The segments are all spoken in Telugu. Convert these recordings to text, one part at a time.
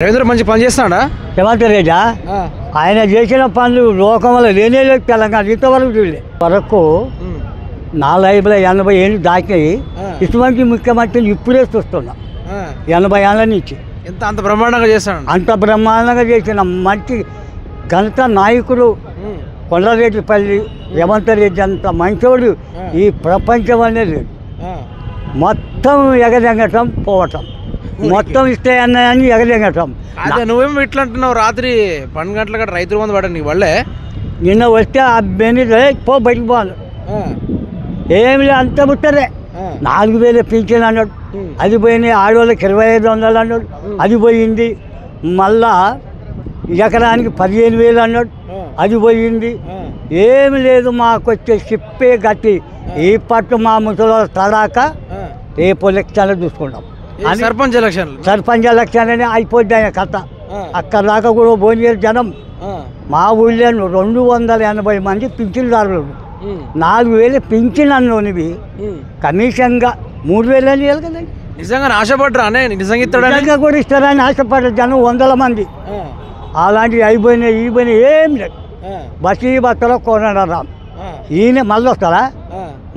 రవీంద్ర మంచి పని చేస్తాడా? రేవంత్ రెడ్డి ఆయన చేసిన పనులు లోకంలో లేనే లేదు. తెలంగాణ ఇంతవరకు చూడలే. వరకు 480 ఏళ్ళు దాటినాయి. ఇటువంటి ముఖ్యమంత్రిని ఇప్పుడే చూస్తున్నా. 80 ఏళ్ళ నుంచి అంత బ్రహ్మాండంగా చేస్తాడు. అంత బ్రహ్మాండంగా చేసిన మంచి ఘనత నాయకుడు కొండరెడ్డిపల్లి రేవంత్ రెడ్డి. అంత మంచోడు ఈ ప్రపంచం అనేది మొత్తం ఎగదెంగటం పోవటం, మొత్తం ఇస్తే అన్నాయని ఎగదెంగటం. అదే నువ్వేమో ఇట్లా అంటున్నావు. రాత్రి 12 గంటల గంట రైతుల మంది పడ్డా నీ వాళ్ళే. నిన్న వస్తే ఆ బెని పో బయటకు పోను ఏమి లేదు, అంత ముట్టరే. 4000 పింఛన్ అన్నాడు, అది పోయినాయి. ఆడవాళ్ళకి 2500 అన్నాడు, అది పోయింది. మళ్ళా ఎకరానికి 15,000 అన్నాడు, అది పోయింది. ఏమి లేదు, మాకు వచ్చే షిప్పే గట్టి. ఈ పట్టు మా ముసలి తడాక రేపు ఎలక్షన్లు చూసుకుంటాం. సర్పంచ్ ఎలక్షన్ అని అయిపోద్ది ఆయన కథ. అక్కడ దాకా కూడా భోజనం జనం. మా ఊళ్ళో 280 మంది పింఛన్దారులు. 4,000 పింఛన్ అన్నోనివి కమిషన్గా 3,000 అని కదండి. నిజంగా ఆశపడ్డా నిజంగా కూడా ఇస్తారని ఆశపడ్డారు జనం 100 మంది. అలాంటివి అయిపోయినాయి, ఇయిపోయినాయి, ఏం లేదు. బస్సు బస్సులో కొనరా ఈయన మళ్ళీ వస్తారా?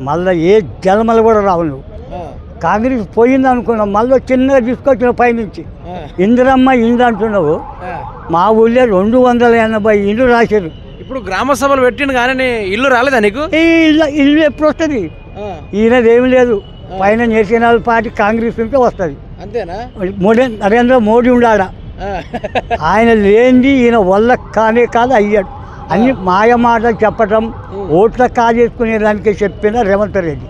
మళ్ళీ ఏ జన్మలు కూడా రావు. నువ్వు కాంగ్రెస్ పోయింది అనుకున్నావు, మళ్ళీ చిన్నగా తీసుకొచ్చిన పైనుంచి ఇందిరమ్మ ఇండ్లు అంటున్నావు. మా ఊళ్ళో 280 ఇండ్లు రాశారు. ఇప్పుడు గ్రామ సభలు పెట్టిండు కానీ ఇల్లు రాలేదా నీకు? ఇల్లు ఎప్పుడు వస్తుంది? ఈయనది ఏమి లేదు. పైన నేషనల్ పార్టీ కాంగ్రెస్ ఉంటే వస్తుంది. అంతేనా? నరేంద్ర మోడీ ఉండాడ. ఆయన లేనిది ఈయన వల్ల కానే కాదు అయ్యాడు. అన్ని మాయ మాటలు చెప్పటం, ఓట్ల కాజేసుకునే దానికి చెప్పిన రేవంత్ రెడ్డి.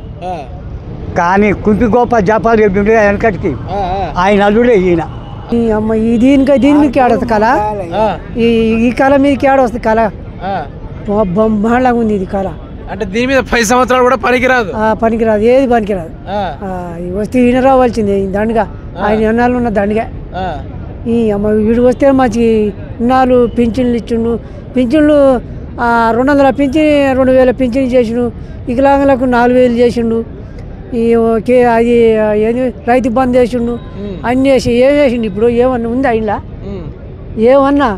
కానీ కుంటి గోప జపాల్ రెడ్డి ఉండే వెనకటికి ఆయన అల్లుడే ఈయన. అమ్మ దీని మీదకి ఆడొస్తుంది కళ, ఈ కళ మీదకి ఆడొస్తుంది కళ. బ్రహ్మాండంగా ఉంది ఇది కళ. అంటే దీని మీద 10 సంవత్సరాలు కూడా పనికిరాదు. పనికిరాదు, ఏది పనికిరాదు. వస్తే ఈయన రావాల్సిందే దండగా. ఆయన ఎన్నాళ్ళు ఉన్న దండగా. ఈ అమ్మ వీడు వస్తే మంచి ఇన్నాళ్ళు పింఛన్లు ఇచ్చిండు. పింఛన్లు 200 పింఛన్, 2,000 పింఛన్ చేసిండు. వికలాంగులకు 4,000 చేసిండు. అది ఏది రైతు బంద్ చేసిండు. అన్నీ వేసి ఏం వేసిండు. ఇప్పుడు ఏమన్నా ఉంది అయినా? ఏమన్నా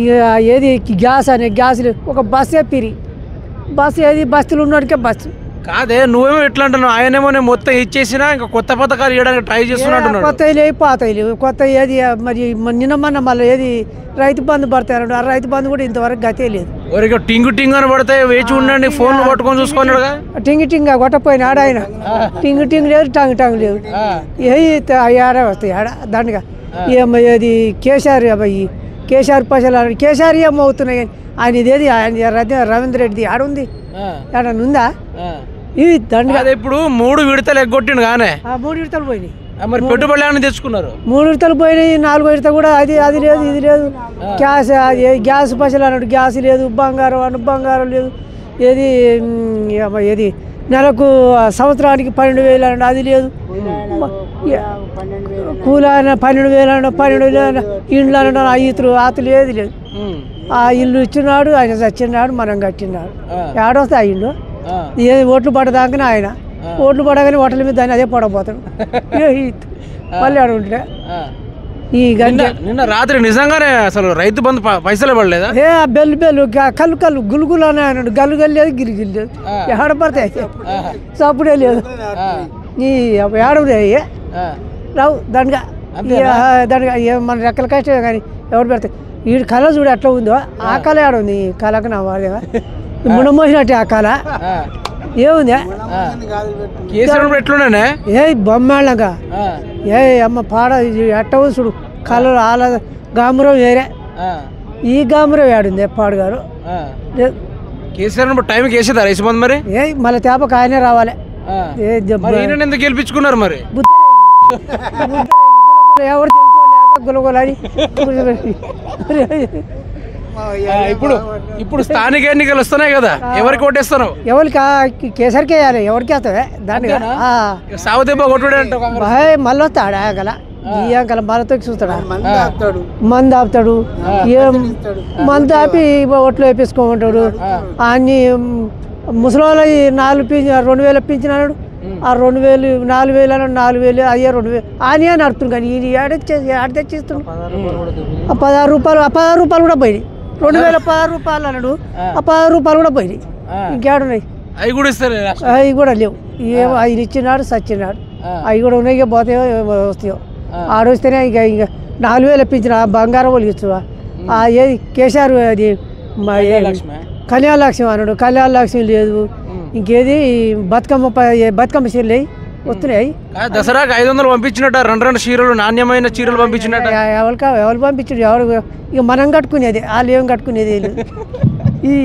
ఇక ఏది గ్యాస్ అనే గ్యాస్ ఒక బస్సే పిరి బస్సు, ఏది బస్సులు ఉన్నోడికే బస్సు కాదే. నువ్వేమో ఎట్లా అంటున్నావు? ఆయనేమో నేను మొత్తం ఇచ్చేసినా ఇంకా కొత్త పథకాలు ఇవ్వడానికి ట్రై చేస్తున్నట్టు. కొత్త లేవు, పాత లేవు. కొత్త ఏది మరి నిన్న మొన్న మళ్ళీ ఏది రైతు బంధు పడతారు. ఆ రైతు బంధు కూడా ఇంతవరకు గతే లేదు. టింగు టింగు అని పడితే వేచి ఉండండి, ఫోన్లు పట్టుకొని చూసుకున్నాడుగా. టింగ్ కొట్టపోయిన ఆడాయన. టింగ్ లేదు, టంగ్ లేదు. ఏ ఆడ వస్తాయి ఆడ దండగా. ఏమో ఏది కేసీఆర్ పైసలు కేసీఆర్ ఏమో అవుతున్నాయి. ఆయన ఇదేది ఆయన రవీంద్ర రెడ్డిది ఆడుంది, ఏడన్నా ఉందా? ఇది దండగా. ఇప్పుడు 3 విడతలు ఎగ్గొట్టిండు కానీ 3 విడతలు పోయినాయి. మరి పెట్టుబడులు ఏమైనా తెచ్చుకున్నారు? 3 విడతలు పోయినాయి. 4వ విడత కూడా అది లేదు, ఇది లేదు. గ్యాస్ పైసలు అన్నాడు, గ్యాస్ లేదు. బంగారం లేదు. ఏది నెలకు సంవత్సరానికి 12,000 అన్నాడు, అది లేదు. కూలి అయినా 12,000 అన్నాడు, 12,000 ఇండ్లు అన్నాడు. ఆతులు ఏది లేదు. ఆ ఇల్లు ఇచ్చినాడు, ఆయన చచ్చినాడు, మనం కట్టినాడు. ఏడొస్తే ఆ ఇల్లు ఏది ఓట్లు పడదాకనే ఆయన ఓట్లు పడగానే ఓట్ల మీద దాన్ని అదే పడబోతాడు. మళ్ళీ ఆడ ఉంటే ఈ నిన్న రాత్రి నిజంగానే అసలు రైతు బంధు పైసలు పడలేదా? బెల్లు కళ్ళు గులుగులు అని అన్నాడు. గల్లు లేదు, గిరిగిరి లేదు. ఏడ పడతాయి చప్పుడే లేదు. ఈ ఏడవలే రావు దండగా. మన రెక్కల కష్టమే కానీ ఎవరు పెడతాయి. ఈ కళ చూడు ఎట్లా ఉందో, ఆ కళ ఏడుంది. ఈ కళకు నా వాడేవా మునమోసినట్టే ఆ కళ ఏముంది. ఏ బొమ్మాళ్ళగా ఏ అమ్మ పాడ ఎట్ట చూడు కలర్ ఆల గామురం వేరే. ఈ గామురం ఏడుంది పాడుగారు. టైంకి వేసేదా రైతు బంధు? మరి ఏ మళ్ళీ తేపక ఆయనే రావాలి. ఎందుకు గెలిపించుకున్నారు మరి? ఎవరు గులగొలని. ఇప్పుడు స్థానిక ఎన్నికలు వస్తున్నాయి కదా, ఎవరికి ఓటేస్తాను? ఎవరికి కేసరికి వేయాలి. ఎవరికి వేస్తావే దాన్ని సాగు దెబ్బ కొట్టుడు మళ్ళీ వస్తాడా గల ఈ అంకల మళ్ళీ చూస్తాడా? మందు ఆపుతాడు. మందు ఆపి ఓట్లు వేపించుకోమంటాడు. అన్ని ముసలి 2,000 పింఛన్ అన్నాడు, ఆ 2000 4000 అని 4000 అయ్యే 2000 అని నడుపుతుంది కానీ ఇది ఆడ తెచ్చిస్తున్నాడు. ఆ 16 రూపాయలు కూడా పోయినాయి. 2000 16 రూపాయలు అన్నాడు, ఆ 16 రూపాయలు కూడా పోయినాయి. ఇంకేడున్నాయి? అవి కూడా ఇస్తారు. అవి కూడా లేవు. ఏమో 5 ఇచ్చినాడు సచ్చినాడు. అవి కూడా ఉన్నాయి. ఇక పోతాయో వస్తాయో. ఆడొస్తేనే ఇక 4000 ఇప్పించిన బంగారం వాళ్ళు ఇస్తున్నా. ఏది కేసీఆర్ అది కళ్యాణ లక్ష్మి అన్నాడు, కళ్యాణ లక్ష్మి లేదు. ఇంకేది బతుకమ్మ చీరలు వస్తున్నాయి. దసరాకి 500 పంపించినట్ట, 2 చీరలు నాణ్యమైన చీరలు పంపించినట్ట. ఎవరు పంపించాడు? ఎవరు ఇక మనం కట్టుకునేది, వాళ్ళు ఏం కట్టుకునేది. ఈ